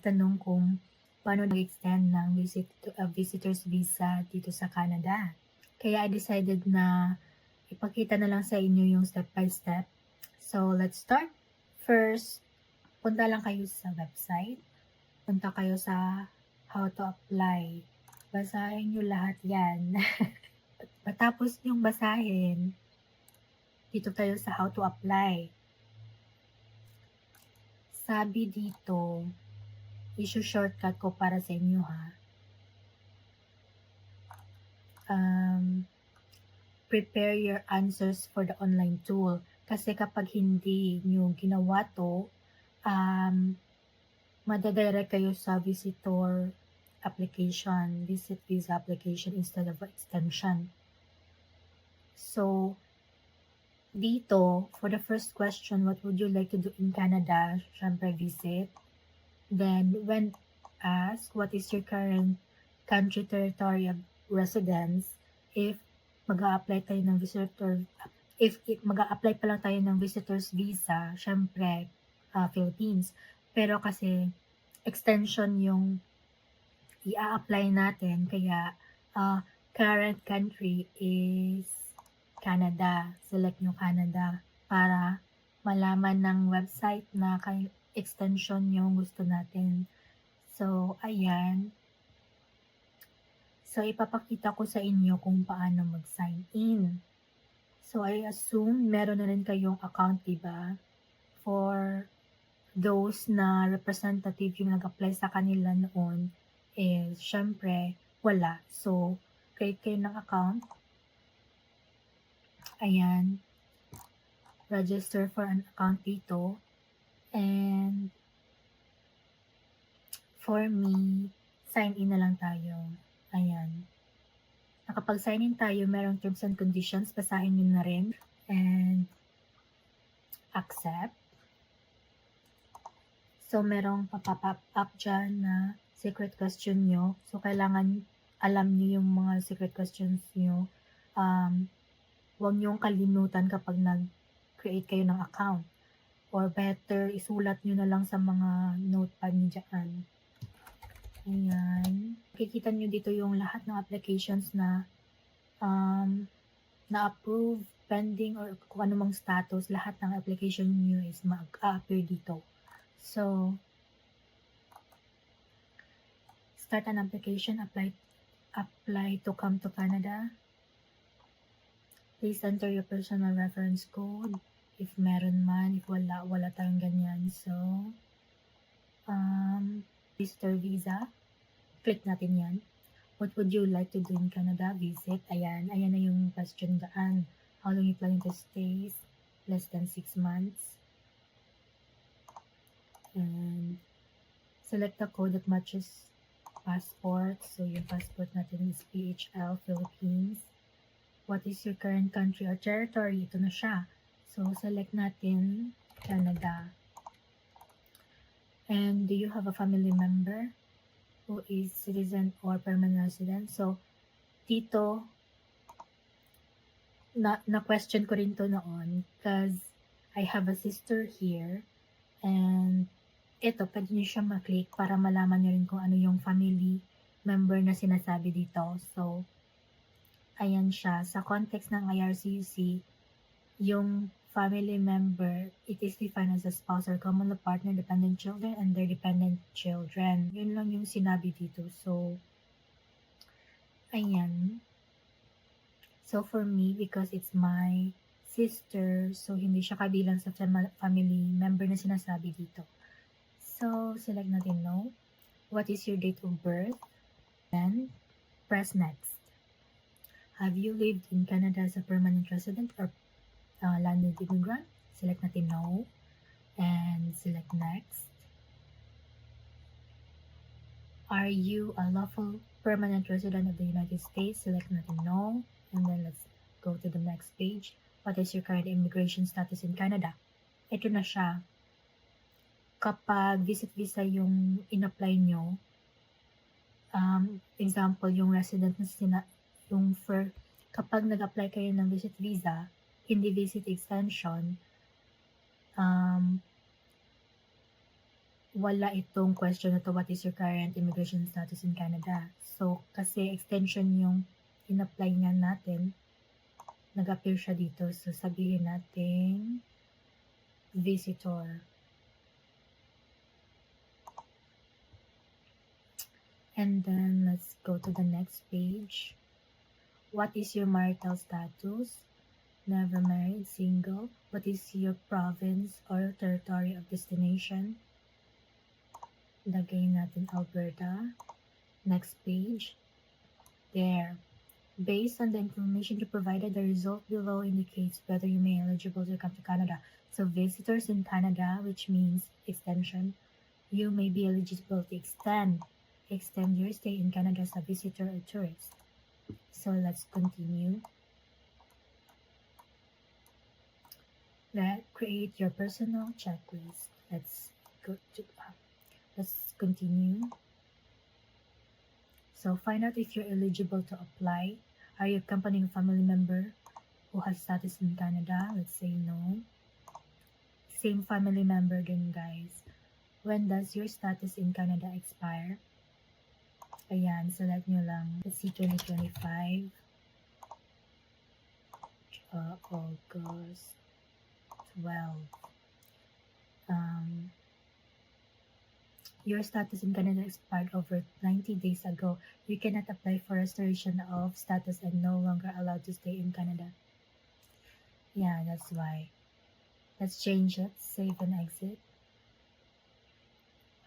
nagtanong kung paano nag-extend ng visitor's visa dito sa Canada. Kaya I decided na ipakita na lang sa inyo yung step by step. So, let's start. First, punta lang kayo sa website. Punta kayo sa how to apply. Basahin nyo lahat yan. Matapos nyong basahin, dito tayo sa how to apply. Sabi dito, issue shortcut ko para sa inyo ha. Prepare your answers for the online tool. Kasi kapag hindi nyo ginawa to, madadirect kayo sa visitor application, visit visa application instead of extension. So, dito, for the first question, what would you like to do in Canada? Syempre, visit. Then, when asked, what is your current country territory of residence? If mag-a-apply tayo ng if mag-a-apply pa lang tayo ng visitor's visa, syempre, Philippines. Pero kasi, extension yung i-a-apply natin, kaya current country is Canada. Select nyo Canada para malaman ng website na extension yung gusto natin. So, ayan. So, ipapakita ko sa inyo kung paano mag-sign in. So, I assume meron na rin kayong account, diba? For those na representative yung nag-apply sa kanila noon, is syempre, wala. So, create kayo ng account. Ayan. Register for an account dito. And for me, sign in na lang tayo. Ayan. Nakapag-sign in tayo, merong terms and conditions. Basahin nyo na rin. And accept. So, merong papapop up dyan na secret question nyo. So, kailangan alam nyo yung mga secret questions nyo. Huwag nyong kalimutan kapag nag-create kayo ng account. Or better, isulat nyo na lang sa mga notepad nyo dyan. Ayan. Makikita nyo dito yung lahat ng applications na na-approve, pending, or kung anumang status, lahat ng application nyo is mag-appear dito. So, start an application, apply to come to Canada. Please enter your personal reference code. If meron man, if wala tayong ganyan. So, visitor visa. Click natin yan. What would you like to do in Canada? Visit. Ayan na yung question daan. How long you planning to stay? Less than 6 months. And select the code that matches passport. So, yung passport natin is PHL, Philippines. What is your current country or territory? Ito na siya. So, select natin Canada. And do you have a family member who is citizen or permanent resident? So, dito, na-question ko rin to noon because I have a sister here. And ito, pwede nyo siya maklik para malaman nyo rin kung ano yung family member na sinasabi dito. So, ayan siya. Sa context ng IRCC, yung family member, it is defined as a spouse or common law partner, dependent children, and their dependent children. Yun lang yung sinabi dito. So, ayan. So, for me, because it's my sister, so hindi siya kabilang sa family member na sinasabi dito. So, select natin no. What is your date of birth? Then, press next. Have you lived in Canada as a permanent resident or landed immigrant? Select natin no. And select next. Are you a lawful permanent resident of the United States? Select natin no. And then let's go to the next page. What is your current immigration status in Canada? Ito na siya. Kapag visit visa yung in-apply nyo, example, yung resident na kapag nag-apply kayo ng visit visa, hindi visit extension, wala itong question na to, what is your current immigration status in Canada? So, kasi extension yung in-apply nga natin, nag-appear siya dito. So, sabihin natin, visitor. And then, let's go to the next page. What is your marital status? Never married, single. What is your province or territory of destination? Lagay natin Alberta. Next page. There. Based on the information you provided, the result below indicates whether you may be eligible to come to Canada. So visitors in Canada, which means extension, you may be eligible to extend your stay in Canada as a visitor or tourist. So let's continue. Create your personal checklist. Let's continue. So find out if you're eligible to apply. Are you accompanying a family member who has status in Canada? Let's say no. Same family member din, guys. When does your status in Canada expire? Ayan, select nyo lang. Let's see, 2025. August 12. Your status in Canada expired over 90 days ago. You cannot apply for restoration of status and no longer allowed to stay in Canada. Yeah, that's why. Let's change it. Save and exit.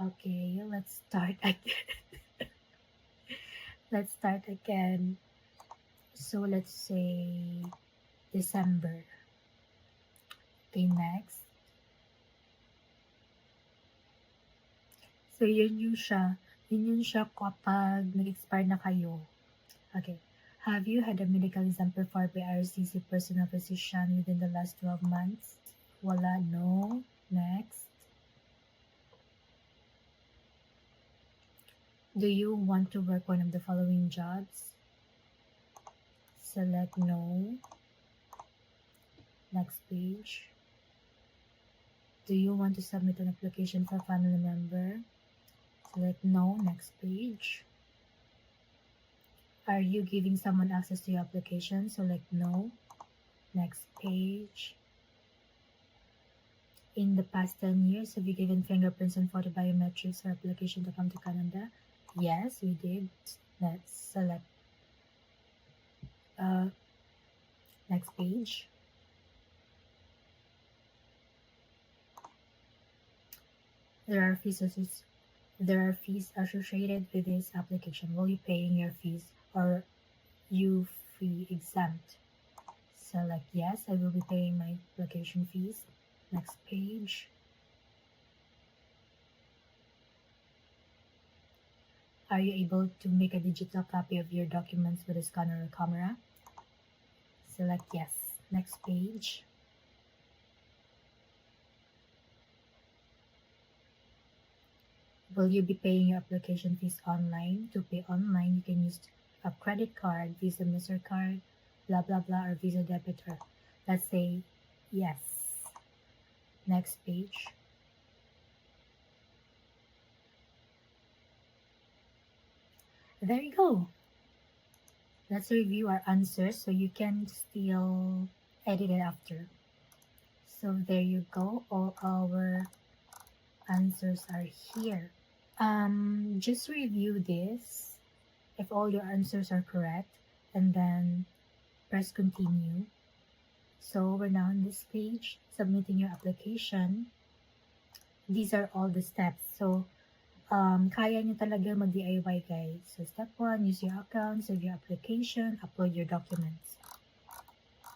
Okay, let's start again. Let's start again. So let's say December. Okay, next. So, yun yun siya kapag nag-expire na kayo. Okay. Have you had a medical exam performed by RCC personal physician within the last 12 months? Wala, no. Next. Do you want to work one of the following jobs? Select no. Next page. Do you want to submit an application for a family member? Select no. Next page. Are you giving someone access to your application? Select no. Next page. In the past 10 years, have you given fingerprints and photo biometrics for application to come to Canada? Yes, we did. Let's select next page. There are fees associated with this application. Will you paying your fees or you fee exempt? Select yes, I will be paying my application fees. Next page. Are you able to make a digital copy of your documents with a scanner or camera? Select yes. Next page. Will you be paying your application fees online? To pay online, you can use a credit card, Visa MasterCard, blah blah blah, or Visa debit or let's say yes. Next page. There you go. Let's review our answers so you can still edit it after. So there you go. All our answers are here. Just review this if all your answers are correct and then press continue. So we're now on this page, submitting your application. These are all the steps. So kaya nyo talaga mag-DIY, guys. So step 1, use your account, save your application, upload your documents.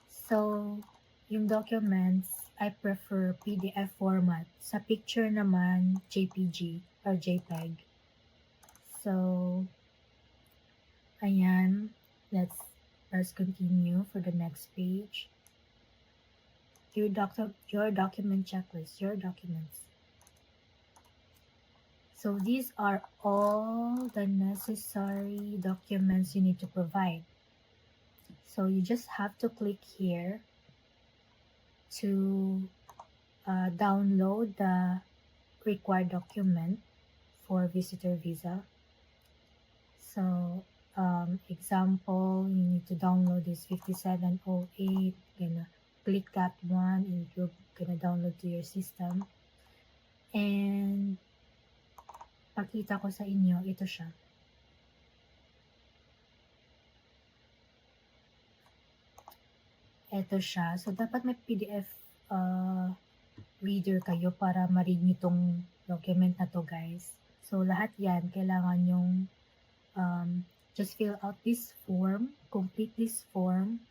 So yung documents, I prefer PDF format. Sa picture naman, JPG or JPEG. So, ayan. Let's press continue for the next page. Your document checklist, your documents. So these are all the necessary documents you need to provide. So you just have to click here to download the required document for visitor visa. So, example, you need to download this 5708, gonna click that one and you're gonna download to your system. And pakita ko sa inyo, ito siya. Ito siya. So, dapat may PDF reader kayo para ma-read nyo itong document na to, guys. So, lahat yan, kailangan yung just fill out this form, complete this form,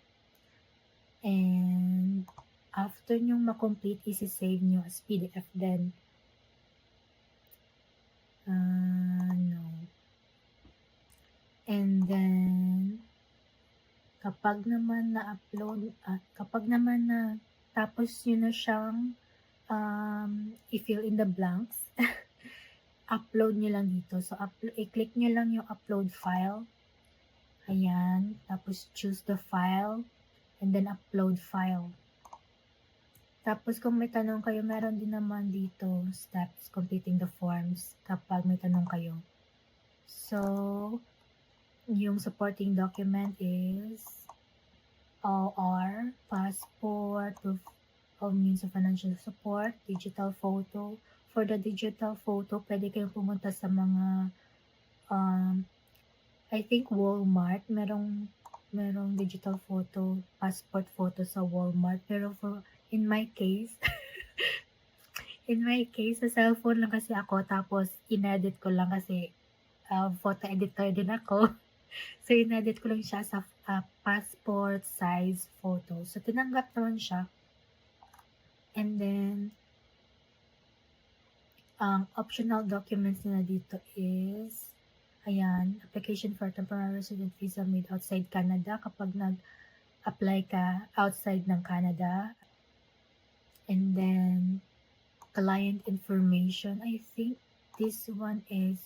and after nyong ma-complete, isi-save nyo as PDF then. No. And then, kapag naman na-upload, kapag naman na tapos yun na siyang i-fill in the blanks, upload nyo lang dito. So, i-click nyo lang yung upload file. Ayan. Tapos, choose the file and then upload file. Tapos, kung may tanong kayo, meron din naman dito steps completing the forms kapag may tanong kayo. So, yung supporting document is OR, passport, proof of means of financial support, digital photo. For the digital photo, pwede kayong pumunta sa mga, I think Walmart, merong digital photo, passport photo sa Walmart. Pero in my case, sa cellphone lang kasi ako, tapos inedit ko lang kasi photo editor din ako. So, inedit ko lang siya sa passport size photo. So, tinanggap naman siya. And then, optional documents na dito is, ayan, application for temporary resident visa made outside Canada kapag nag-apply ka outside ng Canada. And then, client information. I think this one is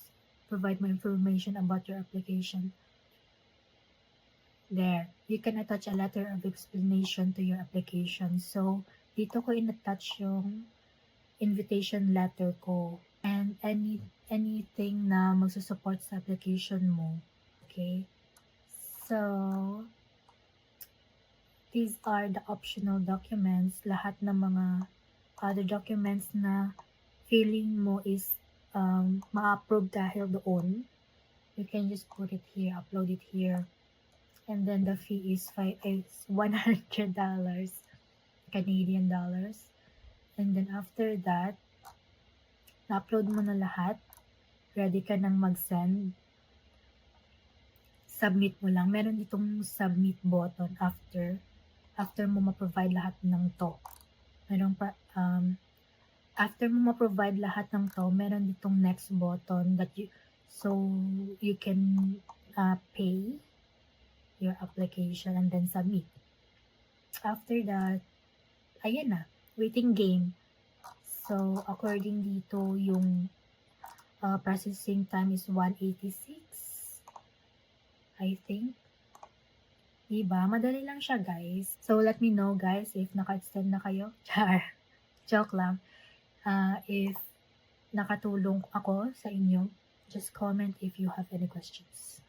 provide more information about your application. There, you can attach a letter of explanation to your application. So, dito ko in-attach yung invitation letter ko and anything na magsusupport sa application mo. Okay? So, these are the optional documents. Lahat ng mga other documents na feeling mo is ma-approve dahil doon, you can just put it here, upload it here. And then the fee is $100 Canadian dollars. And then after that, na-upload mo na lahat. Ready ka nang mag-send. Submit mo lang. Meron ditong submit button after mo ma-provide lahat ng to. After mo ma-provide lahat ng to, meron ditong next button that you can pay your application and then submit. After that, ayan na, waiting game. So, according dito, yung processing time is 186, I think. Diba? Madali lang siya, guys. So, let me know, guys, if naka-extend na kayo. Char. Joke lang. If nakatulong ako sa inyo, just comment if you have any questions.